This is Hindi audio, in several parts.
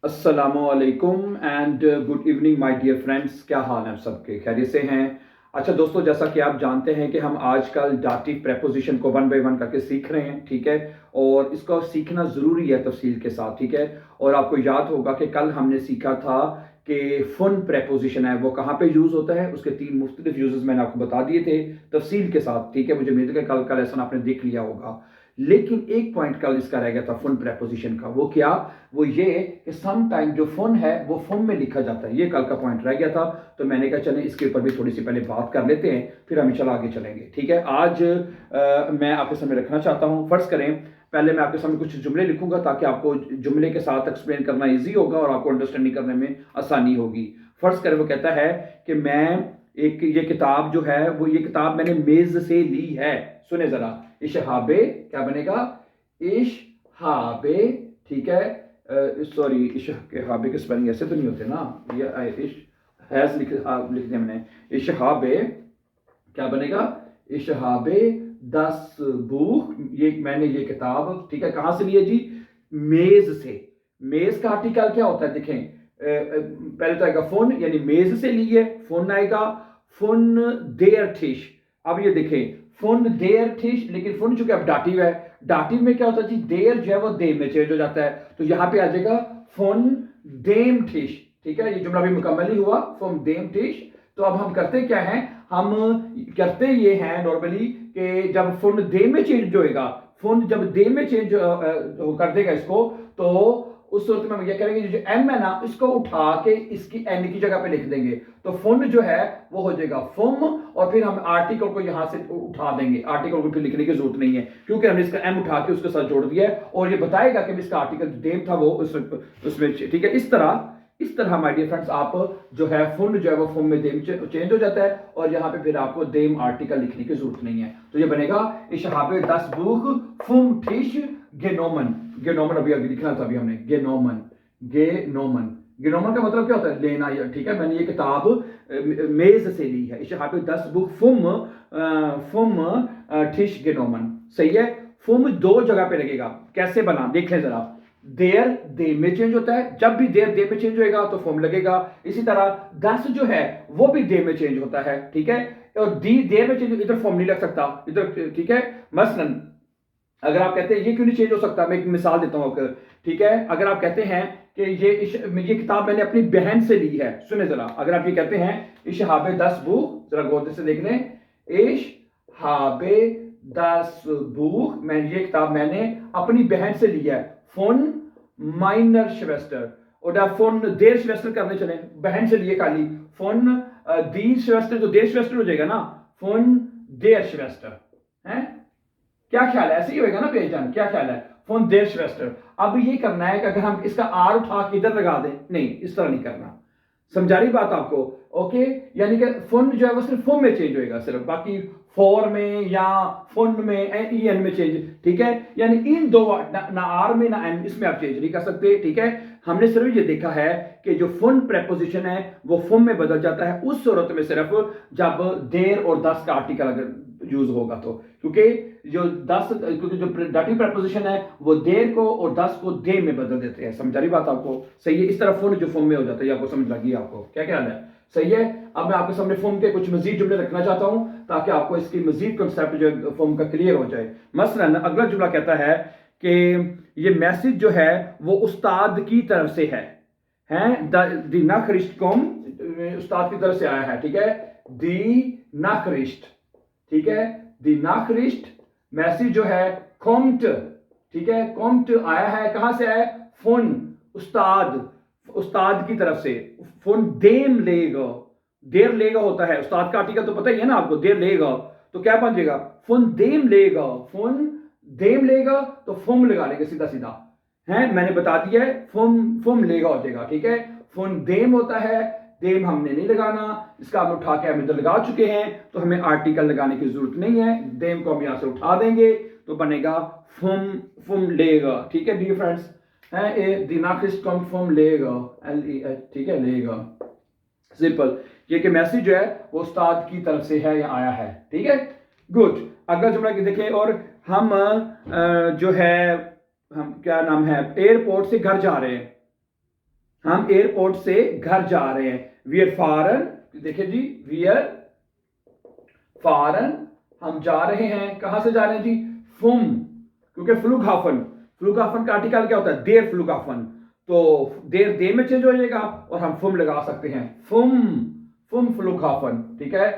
अस्सलामुअलैकुम and good evening my dear friends. क्या हाल है आप सबके? खैरियत से हैं? अच्छा दोस्तों, जैसा कि आप जानते हैं कि हम आजकल डाटिव प्रेपोजिशन को वन बाय वन करके सीख रहे हैं, ठीक है। और इसको सीखना ज़रूरी है तफसील के साथ, ठीक है। और आपको याद होगा कि कल हमने सीखा था कि फुन प्रेपोजिशन है वो कहाँ पे यूज़ होता है, उसके तीन मुख्तलिफ यूजेस मैंने आपको बता दिए थे तफसील के साथ, ठीक है। मुझे उम्मीद है कि कल का लेसन आपने देख लिया होगा। लेकिन एक पॉइंट कल इसका रह गया था फुन प्रेपोजिशन का। वो क्या? वो ये कि सम टाइम जो फुन है वो फुम में लिखा जाता है। ये कल का पॉइंट रह गया था, तो मैंने कहा चलें इसके ऊपर भी थोड़ी सी पहले बात कर लेते हैं, फिर हम इंशाल्लाह आगे चलेंगे, ठीक है। आज मैं आपके सामने रखना चाहता हूँ, फर्ज करें पहले मैं आपके सामने कुछ जुमले लिखूंगा ताकि आपको जुमले के साथ एक्सप्लेन करना ईजी होगा और आपको अंडरस्टैंडिंग करने में आसानी होगी। फर्ज करें वो कहता है कि मैं एक ये किताब जो है वो ये किताब मैंने मेज से ली है। सुने जरा, इशहाबे क्या बनेगा? इशहाबे, ठीक है। सॉरी, इशहाबे के स्पेलिंग ऐसे तो नहीं होते ना, ये इश हैज लिख दिया मैंने। इशहाबे क्या बनेगा? इशहाबे 10 बुक, ये मैंने ये किताब, ठीक है, कहां से ली है जी? मेज से। मेज का आर्टिकल क्या होता है देखें, पहले तो आएगा फोन, यानी मेज से ली है, फोन आएगा। फोन देयर ठिश। अब ये देखें, फोन देयर ठिश, लेकिन फोन चूंकि अब डाटिव है, डाटिव में क्या होता है जी? देयर जो है वो दे में चेंज हो जाता है, तो यहां पे आ जाएगा फोन देम ठिश, ठीक है। ये जुमला भी मुकम्मल ही हुआ, फोन देम ठिश। तो अब हम करते क्या है, हम करते ये हैं नॉर्मली कि जब फोन दे में चेंज होएगा, फोन जब दे में चेंज कर देगा इसको, तो उस सूरत में हम ये करेंगे, जो एम है ना इसको उठा के इसकी एन की जगह पे लिख देंगे, तो फुन जो है वो हो जाएगा फुम। और फिर हम आर्टिकल को यहां से उठा देंगे, आर्टिकल को फिर लिखने की जरूरत नहीं है क्योंकि हमने इसका एम उठा के उसके साथ जोड़ दिया है और ये बताएगा कि इसका आर्टिकल देम था वो उसमें, ठीक है। इस तरह माय डियर फ्रेंड्स, आप जो है फुन जो है वो फुम में देम चेंज हो जाता है और यहाँ पे फिर आपको देम आर्टिकल लिखने की जरूरत नहीं है। तो ये बनेगा इशहाबे 10 बुक फुम ठिश गेनोमन। गेनोमन अभी आगे लिखना था, अभी हमने गेनोमन। गेनोमन गेनोमन का मतलब क्या होता है? लेना, ठीक है। मैंने ये किताब मेज से ली है। इशहाबे 10 बुक फुम ठिश गेनोमन। सही है। फुम दो जगह पे लगेगा, कैसे बना देख लें जरा। देर दे में चेंज होता है, जब भी देर दे में चेंज होएगा तो फॉर्म लगेगा। इसी तरह 10 जो है वो भी दे में चेंज होता है, ठीक है। और दी देर में चेंज, इधर फॉर्म नहीं लग सकता इधर, ठीक है। मसलन अगर आप कहते हैं ये क्यों नहीं चेंज हो सकता, मैं एक मिसाल देता हूं, ठीक है। अगर आप कहते हैं कि ये किताब मैंने अपनी बहन से ली है, सुने जरा, अगर आप ये कहते हैं इशहाबे 10 बुक, जरा गौर से देख लें, इशहाबे 10 बुक, मैं ये किताब मैंने अपनी बहन से ली है। फोन माइनर शिवेस्टर, और फोन देर शिवेस्टर करने चले, बहन से लिए खाली फोन दी शिवेस्टर, तो देर शिवेस्टर हो जाएगा ना, फोन देर शिवेस्टर है। क्या ख्याल है? ऐसे ही होएगा ना पहचान? क्या ख्याल है? फोन देर शिवेस्टर। अब ये करना है कि अगर हम इसका आर उठा के इधर लगा दें, नहीं इस तरह नहीं करना। समझा रही बात आपको? ओके। यानी कि फोन जो है वो सिर्फ फोन में चेंज होएगा सिर्फ, बाकी फोर में या फोन में ई एन में चेंज, ठीक है। यानी इन दो ना आर में ना एन, इसमें आप चेंज नहीं कर सकते, ठीक है। हमने सिर्फ ये देखा है कि जो फोन प्रेपोजिशन है वो फोम में बदल जाता है उस सूरत में सिर्फ जब देर और 10 का आर्टिकल अगर यूज होगा तो, क्योंकि क्योंकि जो डाटिव प्रेपोजिशन है वो देर को और 10 को दे में बदल देते हैं। समझ रही बात आपको? सही है। इस तरह फोन जो फॉर्म में हो जाता है, आपको समझ लगी? आपको क्या ख्याल है? सही है। अब मैं आपके सामने फॉर्म के कुछ मजीद जुमले रखना चाहता हूं ताकि आपको इसकी मजीद कंसेप्ट जो फॉर्म का क्लियर हो जाए। मसलन अगला जुमला कहता है कि ये मैसेज जो है वो उस्ताद की तरफ से है, दी नाखरिस्ट कौम, उस्ताद की तरफ से आया है, ठीक है। दी नाखरिस्ट, ठीक है। दी नाखरिस्ट मैसेज जो है कॉम्ट, ठीक है। कॉम्ट आया है, कहां से आया? फोन उस्ताद, उस्ताद की तरफ से। फोन देम लेगा, देर लेगा होता है, उस्ताद का आर्टिकल तो पता ही है ना आपको, देर लेगा, तो क्या बन जाएगा? फोन देम लेगा, फोन देम लेगा तो फोम लगा लेंगे सीधा सीधा, है मैंने बता दिया है। फोम लेगा हो जाएगा, ठीक है। फोन देम होता है, देम हमने नहीं लगाना, इसका हम उठा के हम इधर लगा चुके हैं, तो हमें आर्टिकल लगाने की जरूरत नहीं है। देम को हम यहां से उठा देंगे तो बनेगा फुम, फुम लेगा, ठीक है डियर फ्रेंड्स। है ए दिनाकिस कम फुम लेगा, एल ई एच, ठीक है, लेगा, सिंपल। ये कि मैसेज जो है वो उस्ताद की तरफ से है या आया है, ठीक है। गुड। अगला जुमला की देखें, और हम जो है, हम क्या नाम है, एयरपोर्ट से घर जा रहे हैं, हम एयरपोर्ट से घर जा रहे हैं। वीर फारन, देखिए जी, वीर फारन, हम जा रहे हैं। कहां से जा रहे हैं जी? फुम, क्योंकि फ्लूगहाफन, फ्लूगहाफन का आर्टिकल क्या होता है? देर फ्लूगहाफन। तो देर दे में चेंज हो जाएगा और हम फुम लगा सकते हैं। फुम, फुम फ्लूगहाफन, ठीक है।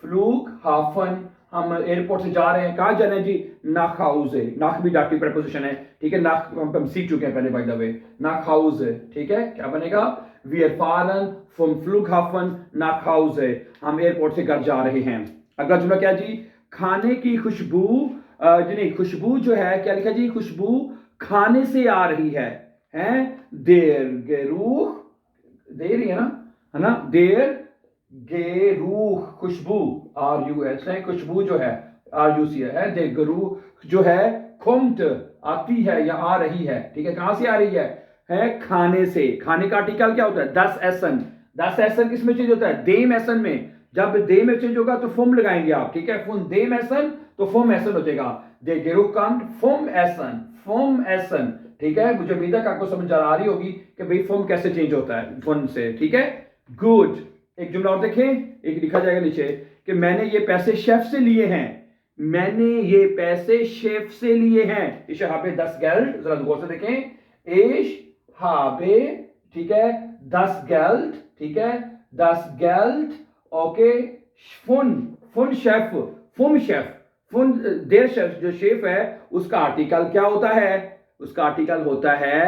फ्लूगहाफन, हम एयरपोर्ट से जा रहे हैं। कहां जा रहे हैं जी? नाख हाउसे। नाख भी डाटी प्रेपोजिशन है, ठीक है। नाख हम सीख चुके हैं पहले बाय द वे। नाख हाउसे, ठीक है। क्या बनेगा? वी आर फारन फ्रॉम फ्लूगहाफन नाख हाउसे, हम एयरपोर्ट से घर जा रहे हैं। अगला जुमला क्या जी? खाने की खुशबू, जी नहीं, खुशबू जो है क्या लिखा जी? खुशबू खाने से आ रही है देर गेरूह, देर ही है ना, देर गेरूह, खुशबू, आर यू एस है, खुशबू जो है आर यू सी है। देर गेरूह जो है खुम्त, आती है या आ रही है, ठीक है। कहां से आ रही है खाने से। खाने का आर्टिकल क्या होता है? दस एसन। दस एसन किस में चेंज होता है? देम एसन में। जब दे में चेंज होगा तो फुम लगाएंगे आप, ठीक है। फुम देम एसन तो फुम एसन हो जाएगा। दे गेरू कंट फुम एसन, फुम एसन, ठीक है। मुझे उम्मीद है कि आपको समझ आ रही होगी कि भाई फुम कैसे चेंज होता है फुन से, ठीक है। गुड। एक जुमला और देखें, एक लिखा जाएगा नीचे कि मैंने ये पैसे शेफ से लिए हैं। मैंने ये पैसे शेफ से लिए हैं। इश हाबे 10 गेल्ड, जरा गौर से देखें। इश हाबे, ठीक है, 10 गेल्ड, ठीक है, 10 गेल्ड, ओके। फुन, फुन शेफ, फुम शेफ, फुन देर शेफ, जो शेफ है उसका आर्टिकल क्या होता है? उसका आर्टिकल होता है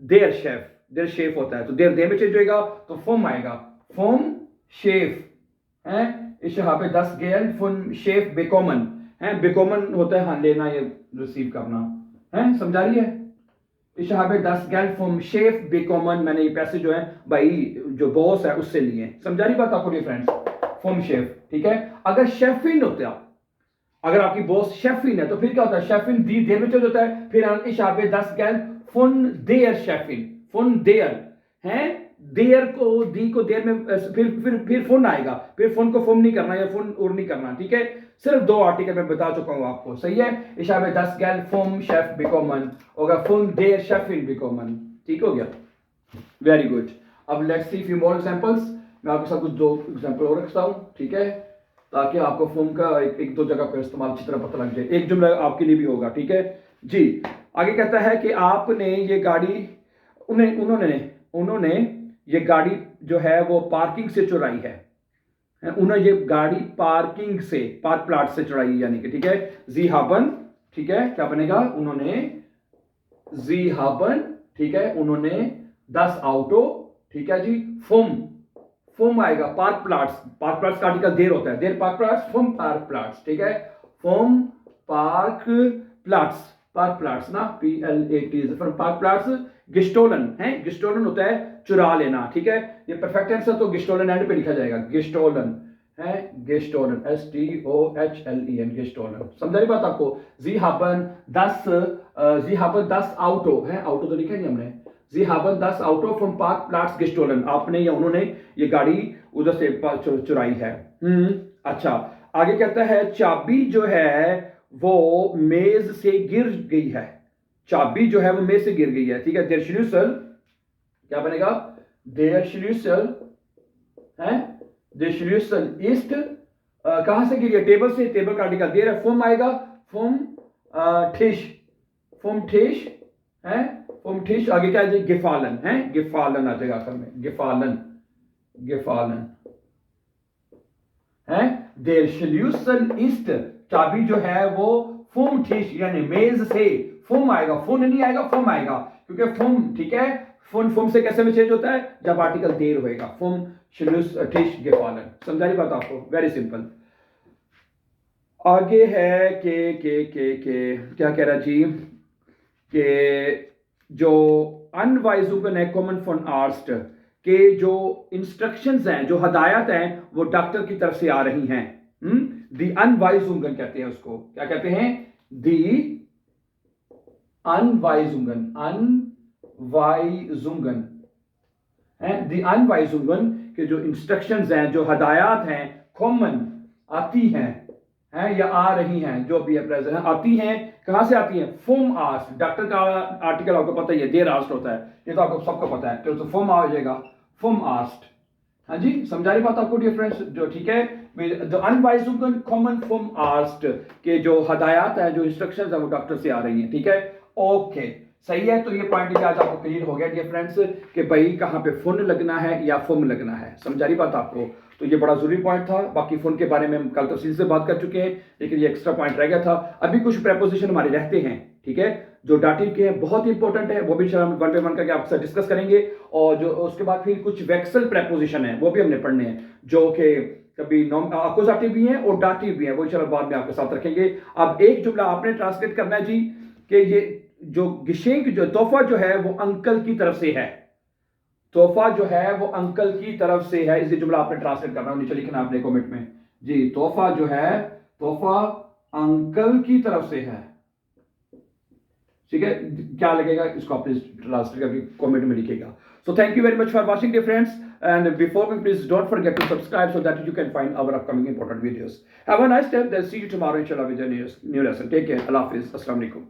देर शेफ, देर शेफ होता है। तो देर दे में चेंज होगा तो फुम आएगा, फुम शेफ है। इस यहाँ पे 10 गेल फुन शेफ बेकॉमन है। बेकॉमन होता है हाँ लेना या रिसीव करना है, समझा रही है? इस यहाँ पे 10 गेल फुम शेफ बेकॉमन, मैंने ये पैसे जो है भाई जो बॉस है उससे लिए। समझा रही बात आपको फ्रेंड्स? फुम शेफ, ठीक है। अगर शेफिन होता, अगर आपकी बॉस शेफिन है तो फिर क्या होता है? शेफिन दी देर में चेंज होता है। फिर इस यहाँ पे 10 गेल फुन देयर शेफिन, फुन देयर है। देयर को दी को देर में फिर फुन आएगा। फिर फुन को फुम नहीं करना या फुन और नहीं करना, ठीक है। सिर्फ 2 आर्टिकल मैं बता चुका हूं आपको, सही है। इशा में 10 गैल फुम शेफ बिकोमन होगा, फुन देयर शेफिन बिकोमन, ठीक हो गया। Very good. अब let's see few more examples. मैं आपके साथ कुछ 2 एग्जांपल और रखता हूं, ठीक है, ताकि आपको फुम का एक दो जगह पर इस्तेमाल अच्छी तरह पता लग जाए। एक जुमला आपके लिए भी होगा, ठीक है जी। आगे कहता है कि आपने ये गाड़ी, उन्होंने ये गाड़ी जो है वो पार्किंग से चुराई है। उन्होंने ये गाड़ी पार्किंग से, पार्क प्लाट से चुराई, यानी कि, ठीक है। जी हाबन, ठीक है, क्या बनेगा? उन्होंने जी हाबन, ठीक है, उन्होंने 10 ऑटो, ठीक है जी। फुम, फुम आएगा पार्क प्लाट्स। पार्क प्लाट्स का आर्टिकल देर होता है, देर पार्क प्लाट्स, फुम पार्क प्लाट्स, ठीक है। फुम पार्क प्लाट्स, पार्क प्लाट्स ना, PLAT, फ्रॉम पार्क प्लाट्स। गिस्टोलन है, गिस्टोलन होता है चुरा लेना, ठीक है। ये परफेक्ट आंसर तो गिस्टोलन एंड पे लिखा जाएगा, गिस्टोलन है, गिस्टोलन, STOHLEN, गिस्टोलन। समझ रही बात आपको? जी हाबन 10 ऑटो है, ऑटो तो लिखा नहीं हमने। जी हाबन 10 ऑटो फ्रॉम पार्क प्लाट्स गिस्टोलन, आपने या उन्होंने ये गाड़ी उधर से चुराई है। अच्छा, आगे कहता है चाबी जो है वो मेज से गिर गई है। चाबी जो है वो मेज से गिर गई है, ठीक है। देर श्लूसल, क्या बनेगा? देर श्लूसल है, देर श्लूसल ईस्ट, कहां से गिरी है? टेबल से, टेबल का आर्टिकल देर है, फुम आएगा, फुम ठिश, फुम ठिश है, फुम ठिश। आगे क्या है? गिफालन है, गिफालन आ जाएगा आखिर में, गिफालन, गिफालन है। देर श्लूसल ईस्ट, चाबी जो है वो फुम ठिश यानी मेज से, फुम आएगा, फुन नहीं आएगा, फुम आएगा, क्योंकि फुम, ठीक है। फुन फुम से कैसे में चेंज होता है? जब आर्टिकल देर होएगा। फुम श्लूस ठिश गिफालन। समझा रही बात आपको? Very simple. आगे है के क्या कह रहा जी कि जो अनवाइजुगन है कॉमन फॉन आर्स्ट के जो इंस्ट्रक्शंस हैं, जो हदायत हैं वो डॉक्टर की तरफ से आ रही हैं। दी अनवाइजुगन कहते हैं उसको, क्या कहते हैं? दी अनवाइजुगन, अनवाइजुगन है। दी अनवाइजुगन के जो इंस्ट्रक्शंस हैं, जो हदायत हैं, कॉमन आती हैं, हैं या आ रही हैं, जो भी है प्रेजेंट है, आती हैं, कहां से आती हैं? From asked. डॉक्टर का आर्टिकल आपको पता ही है, देर आस्ट होता है, ये तो आपको सबको पता है, तो फ्रॉम आ जाएगा, फ्रॉम आस्ट। हाँ जी, समझा रही बात आपको डियर फ्रेंड्स? जो ठीक है, द अनवाइजेबल कॉमन फ्रॉम आस्ट के जो हदायत है, जो इंस्ट्रक्शंस है, वो डॉक्टर से आ रही हैं, ठीक है। ओके, सही है। तो ये पॉइंट भी आज आपको क्लियर हो गया डियर फ्रेंड्स कि भाई कहां पे फुन लगना है या फुम लगना है, समझा रही बात आपको? तो ये बड़ा जरूरी पॉइंट था। बाकी फुन के बारे में हम कल तफसील से बात कर चुके हैं, लेकिन ये एक्स्ट्रा पॉइंट रह गया था। अभी कुछ प्रेपोजिशन हमारे रहते हैं, ठीक है, जो डाटिव के हैं, बहुत इंपॉर्टेंट है, वो भी हम वन बाय वन करके आपसे डिस्कस करेंगे। और जो उसके बाद फिर कुछ वेक्सल प्रेपोजिशन है, वो भी हमने पढ़ने हैं, जो कि कभी अकोजाटिव भी हैं और डाटिव भी हैं, वो इंशाल्लाह बाद में आपके साथ रखेंगे। अब एक जुमला आपने ट्रांसलेट करना है जी, कि ये जो गिशेंक, जो तोहफा जो है वो अंकल की तरफ से है, तोहफा जो है वो अंकल की तरफ से है, इसे जुमला आपने ट्रांसलेट करना है, नीचे लिखना आपने कमेंट में जी, तोहफा जो है, तोहफा अंकल की तरफ से है, ठीक है। क्या लगेगा इसको आपने ट्रांसलेट करके कमेंट में लिखेगा। So thank you very much for watching dear friends, and before me please don't forget to subscribe so that you can find our upcoming important videos. Have a nice day, then see you tomorrow इंशाल्लाह with a new lesson. Take care, अल्लाह हाफिज, अस्सलाम वालेकुम।